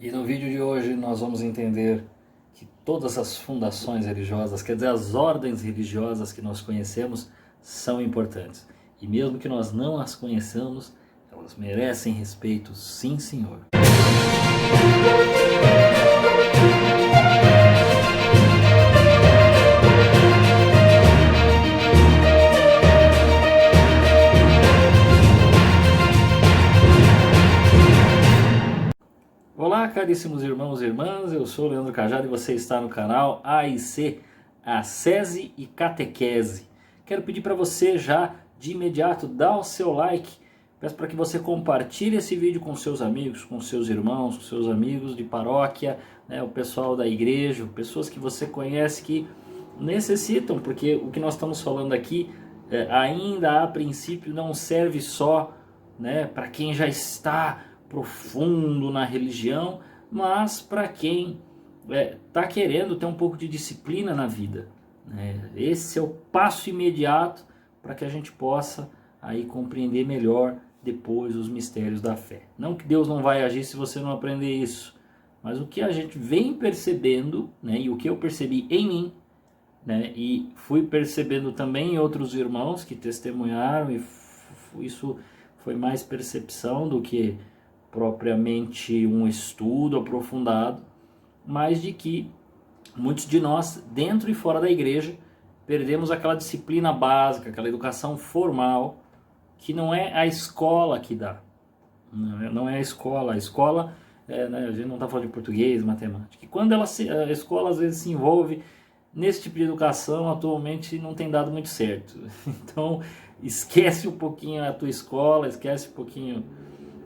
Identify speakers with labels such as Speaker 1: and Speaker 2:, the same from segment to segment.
Speaker 1: E no vídeo de hoje nós vamos entender que todas as fundações religiosas, quer dizer, as ordens religiosas que nós conhecemos, são importantes. E mesmo que nós não as conheçamos, elas merecem respeito, sim, senhor. Olá, caríssimos irmãos e irmãs, eu sou o Leandro Cajado e você está no canal AIC, Ascese e Catequese. Quero pedir para você já, de imediato, dar o seu like. Peço para que você compartilhe esse vídeo com seus amigos, com seus irmãos, com seus amigos de paróquia, né, o pessoal da igreja, pessoas que você conhece que necessitam, porque o que nós estamos falando aqui ainda a princípio não serve só, né, para quem já está profundo na religião, mas para quem está querendo ter um pouco de disciplina na vida, né? Esse é o passo imediato para que a gente possa aí compreender melhor depois os mistérios da fé. Não que Deus não vai agir se você não aprender isso, mas o que a gente vem percebendo, né, e o que eu percebi em mim, né, e fui percebendo também em outros irmãos que testemunharam, e isso foi mais percepção do que propriamente um estudo aprofundado, mas de que muitos de nós, dentro e fora da igreja, perdemos aquela disciplina básica, aquela educação formal, que não é a escola que dá. Não é a escola. A escola, né, a gente não está falando de português, matemática. E quando a escola às vezes se envolve nesse tipo de educação, atualmente não tem dado muito certo. Então, esquece um pouquinho a tua escola, esquece um pouquinho,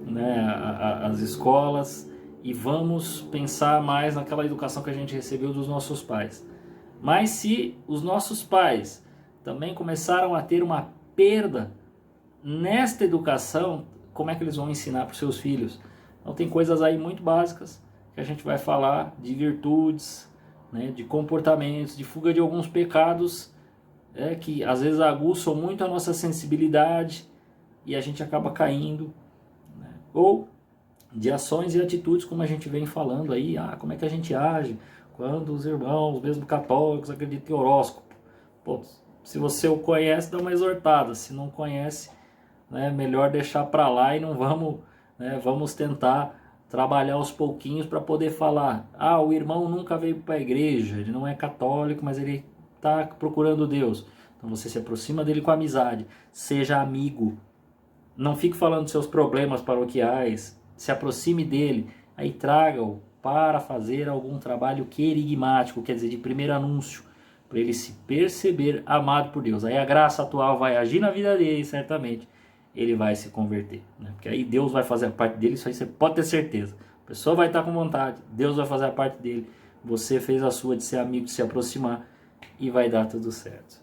Speaker 1: né, as escolas, e vamos pensar mais naquela educação que a gente recebeu dos nossos pais. Mas se os nossos pais também começaram a ter uma perda nesta educação, como é que eles vão ensinar para os seus filhos? Então tem coisas aí muito básicas que a gente vai falar, de virtudes, né, de comportamentos, de fuga de alguns pecados, que às vezes aguçam muito a nossa sensibilidade e a gente acaba caindo, ou de ações e atitudes, como a gente vem falando aí, como é que a gente age quando os irmãos, mesmo católicos, acreditam em horóscopo. Pô, se você o conhece, dá uma exortada, se não conhece, né, melhor deixar para lá e não vamos, né, vamos tentar trabalhar aos pouquinhos para poder falar, o irmão nunca veio para a igreja, ele não é católico, mas ele está procurando Deus. Então você se aproxima dele com amizade, seja amigo. Não fique falando dos seus problemas paroquiais, se aproxime dele, aí traga-o para fazer algum trabalho querigmático, quer dizer, de primeiro anúncio, para ele se perceber amado por Deus. Aí a graça atual vai agir na vida dele, certamente ele vai se converter, né? Porque aí Deus vai fazer a parte dele, isso aí você pode ter certeza. A pessoa vai estar com vontade, Deus vai fazer a parte dele, você fez a sua de ser amigo, de se aproximar, e vai dar tudo certo.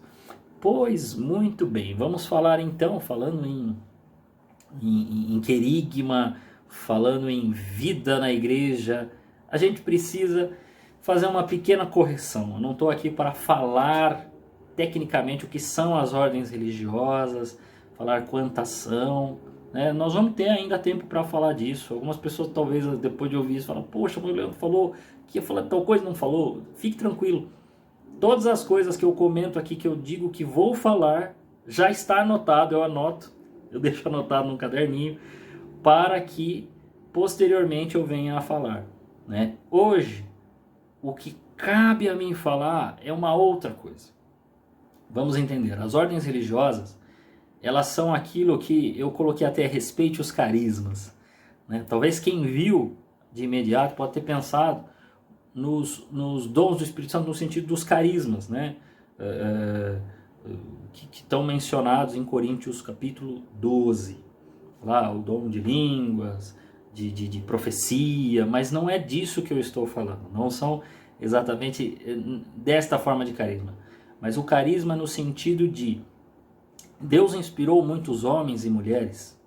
Speaker 1: Pois muito bem, vamos falar então, falando em querigma, falando em vida na igreja, a gente precisa fazer uma pequena correção. Eu não estou aqui para falar tecnicamente o que são as ordens religiosas, falar quantas são, né? Nós vamos ter ainda tempo para falar disso. Algumas pessoas talvez depois de ouvir isso falam, poxa, mas o Leandro falou que ia falar tal coisa, não falou. Fique tranquilo, todas as coisas que eu comento aqui, que eu digo que vou falar, já está anotado, eu anoto, eu deixo anotado num caderninho, para que posteriormente eu venha a falar, né? Hoje, o que cabe a mim falar é uma outra coisa. Vamos entender, as ordens religiosas, elas são aquilo que eu coloquei até, respeite os carismas, né? Talvez quem viu de imediato pode ter pensado nos dons do Espírito Santo no sentido dos carismas, né? Que estão mencionados em Coríntios capítulo 12. Lá, o dom de línguas, de profecia, mas não é disso que eu estou falando. Não são exatamente desta forma de carisma. Mas o carisma no sentido de Deus inspirou muitos homens e mulheres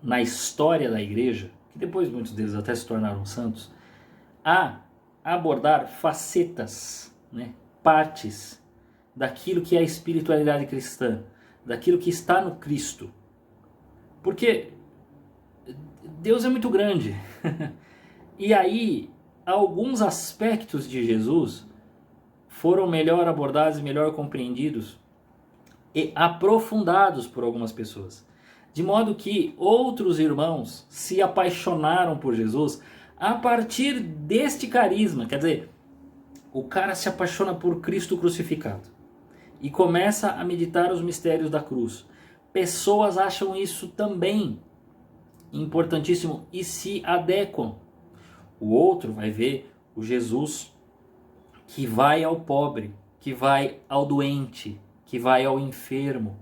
Speaker 1: na história da igreja, que depois muitos deles até se tornaram santos, a abordar facetas, né, partes daquilo que é a espiritualidade cristã, daquilo que está no Cristo. Porque Deus é muito grande E aí, alguns aspectos de Jesus foram melhor abordados e melhor compreendidos e aprofundados por algumas pessoas. De modo que outros irmãos se apaixonaram por Jesus a partir deste carisma. Quer dizer, o cara se apaixona por Cristo crucificado e começa a meditar os mistérios da cruz. Pessoas acham isso também importantíssimo e se adequam. O outro vai ver o Jesus que vai ao pobre, que vai ao doente, que vai ao enfermo.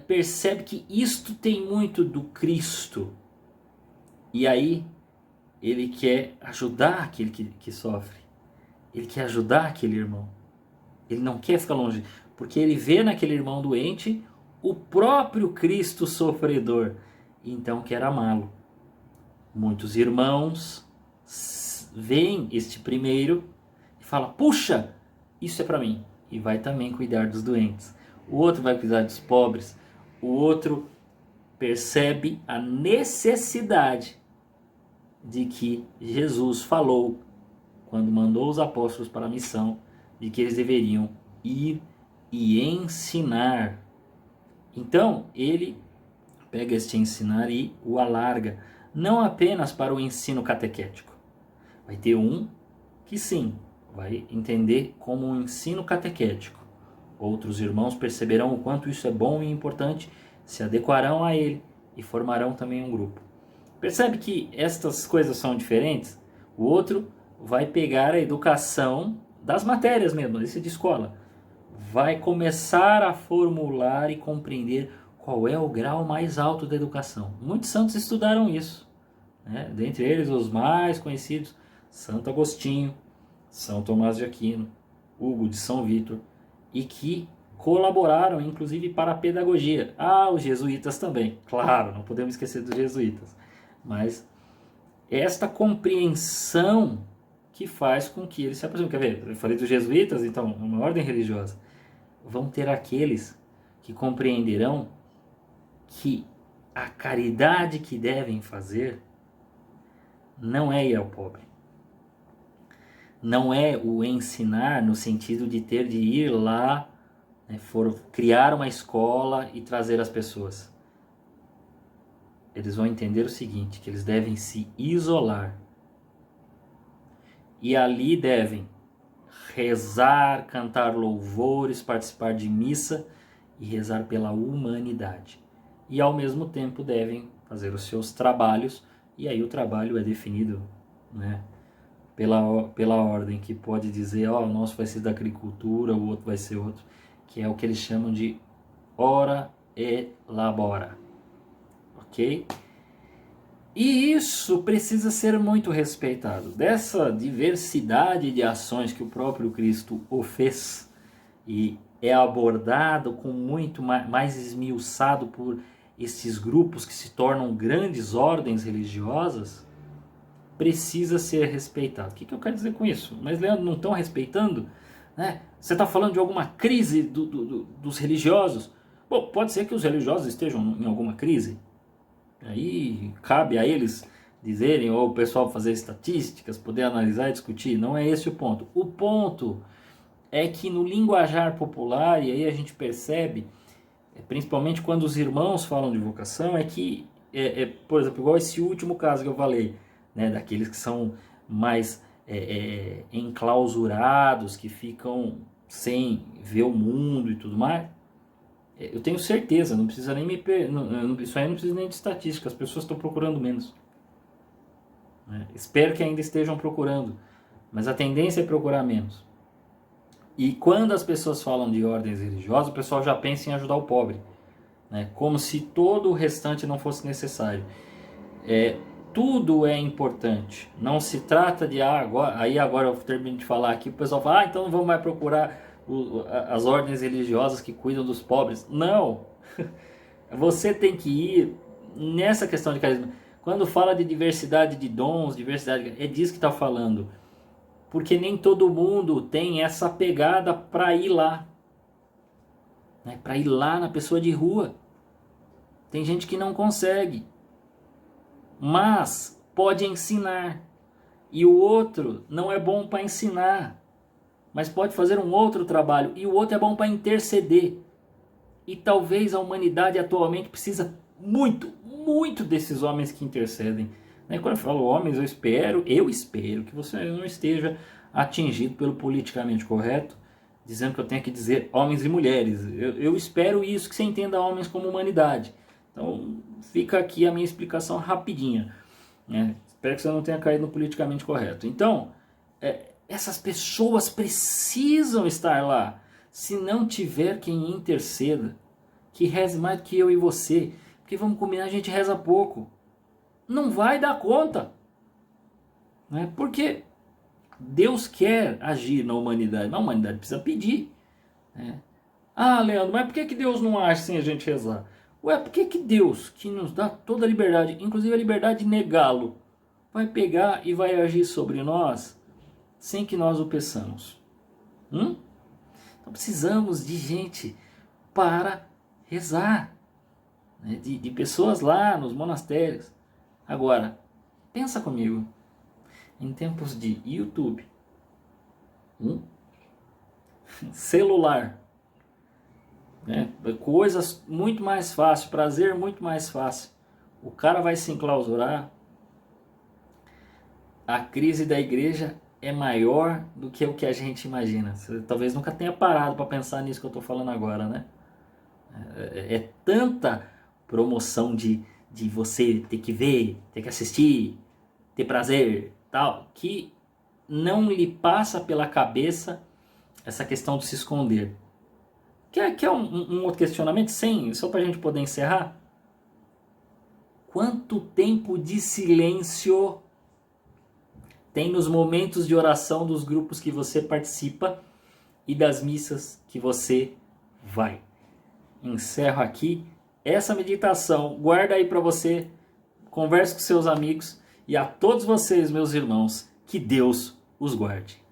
Speaker 1: Percebe que isto tem muito do Cristo. E aí ele quer ajudar aquele que sofre. Ele quer ajudar aquele irmão. Ele não quer ficar longe, porque ele vê naquele irmão doente o próprio Cristo sofredor. Então quer amá-lo. Muitos irmãos veem este primeiro e falam: puxa, isso é para mim. E vai também cuidar dos doentes. O outro vai cuidar dos pobres. O outro percebe a necessidade de que Jesus falou quando mandou os apóstolos para a missão, de que eles deveriam ir e ensinar. Então ele pega este ensinar e o alarga, não apenas para o ensino catequético. Vai ter um que sim, vai entender como um ensino catequético. Outros irmãos perceberão o quanto isso é bom e importante, se adequarão a ele e formarão também um grupo. Percebe que estas coisas são diferentes? O outro vai pegar a educação das matérias mesmo, esse de escola. Vai começar a formular e compreender qual é o grau mais alto da educação. Muitos santos estudaram isso, né? Dentre eles os mais conhecidos, Santo Agostinho, São Tomás de Aquino, Hugo de São Vítor, e que colaboraram inclusive para a pedagogia. Os jesuítas também, claro, não podemos esquecer dos jesuítas. Mas esta compreensão que faz com que eles se aproximem. Quer ver? Eu falei dos jesuítas, então, uma ordem religiosa. Vão ter aqueles que compreenderão que a caridade que devem fazer não é ir ao pobre. Não é o ensinar no sentido de ter de ir lá, né, criar uma escola e trazer as pessoas. Eles vão entender o seguinte, que eles devem se isolar. E ali devem rezar, cantar louvores, participar de missa e rezar pela humanidade. E ao mesmo tempo devem fazer os seus trabalhos, e aí o trabalho é definido, né, pela ordem, que pode dizer, o nosso vai ser da agricultura, o outro vai ser outro, que é o que eles chamam de ora et labora. Ok? E isso precisa ser muito respeitado. Dessa diversidade de ações que o próprio Cristo o fez e é abordado com muito mais esmiuçado por esses grupos que se tornam grandes ordens religiosas, precisa ser respeitado. O que eu quero dizer com isso? Mas, Leandro, não estão respeitando? Né? Você está falando de alguma crise dos religiosos? Bom, pode ser que os religiosos estejam em alguma crise. Aí cabe a eles dizerem, ou o pessoal fazer estatísticas, poder analisar e discutir. Não é esse o ponto. O ponto é que no linguajar popular, e aí a gente percebe, principalmente quando os irmãos falam de vocação, é que, por exemplo, igual esse último caso que eu falei, né, daqueles que são mais enclausurados, que ficam sem ver o mundo e tudo mais. Eu tenho certeza, não precisa nem isso aí não precisa nem de estatística, as pessoas estão procurando menos. Espero que ainda estejam procurando, mas a tendência é procurar menos. E quando as pessoas falam de ordens religiosas, o pessoal já pensa em ajudar o pobre, né? Como se todo o restante não fosse necessário. Tudo é importante, não se trata de agora eu termino de falar aqui, o pessoal fala, então não vamos mais procurar as ordens religiosas que cuidam dos pobres. Não, você tem que ir nessa questão de carisma. Quando fala de diversidade de dons, é disso que está falando, porque nem todo mundo tem essa pegada para ir lá, né? Para ir lá na pessoa de rua. Tem gente que não consegue, mas pode ensinar e o outro não é bom para ensinar, mas pode fazer um outro trabalho e o outro é bom para interceder. E talvez a humanidade atualmente precisa muito, muito desses homens que intercedem. Quando eu falo homens, eu espero que você não esteja atingido pelo politicamente correto, dizendo que eu tenho que dizer homens e mulheres. Eu espero isso, que você entenda homens como humanidade. Então fica aqui a minha explicação rapidinha. Espero que você não tenha caído no politicamente correto. Então, essas pessoas precisam estar lá. Se não tiver quem interceda, que reze mais do que eu e você, porque vamos combinar, a gente reza pouco. Não vai dar conta. Porque Deus quer agir na humanidade, mas a humanidade precisa pedir. Ah, Leandro, mas por que Deus não age sem a gente rezar? Por que Deus, que nos dá toda a liberdade, inclusive a liberdade de negá-lo, vai pegar e vai agir sobre nós sem que nós o peçamos? Então precisamos de gente para rezar, de pessoas lá nos monastérios. Agora, pensa comigo, em tempos de YouTube, celular, coisas muito mais fácil, prazer muito mais fácil, o cara vai se enclausurar, a crise da igreja é maior do que o que a gente imagina. Você talvez nunca tenha parado para pensar nisso que eu estou falando agora, né? É tanta promoção de você ter que ver, ter que assistir, ter prazer, tal, que não lhe passa pela cabeça essa questão de se esconder. Quer um outro questionamento? Só para a gente poder encerrar? Quanto tempo de silêncio tem nos momentos de oração dos grupos que você participa e das missas que você vai? Encerro aqui essa meditação, guarda aí para você, converse com seus amigos e a todos vocês, meus irmãos, que Deus os guarde.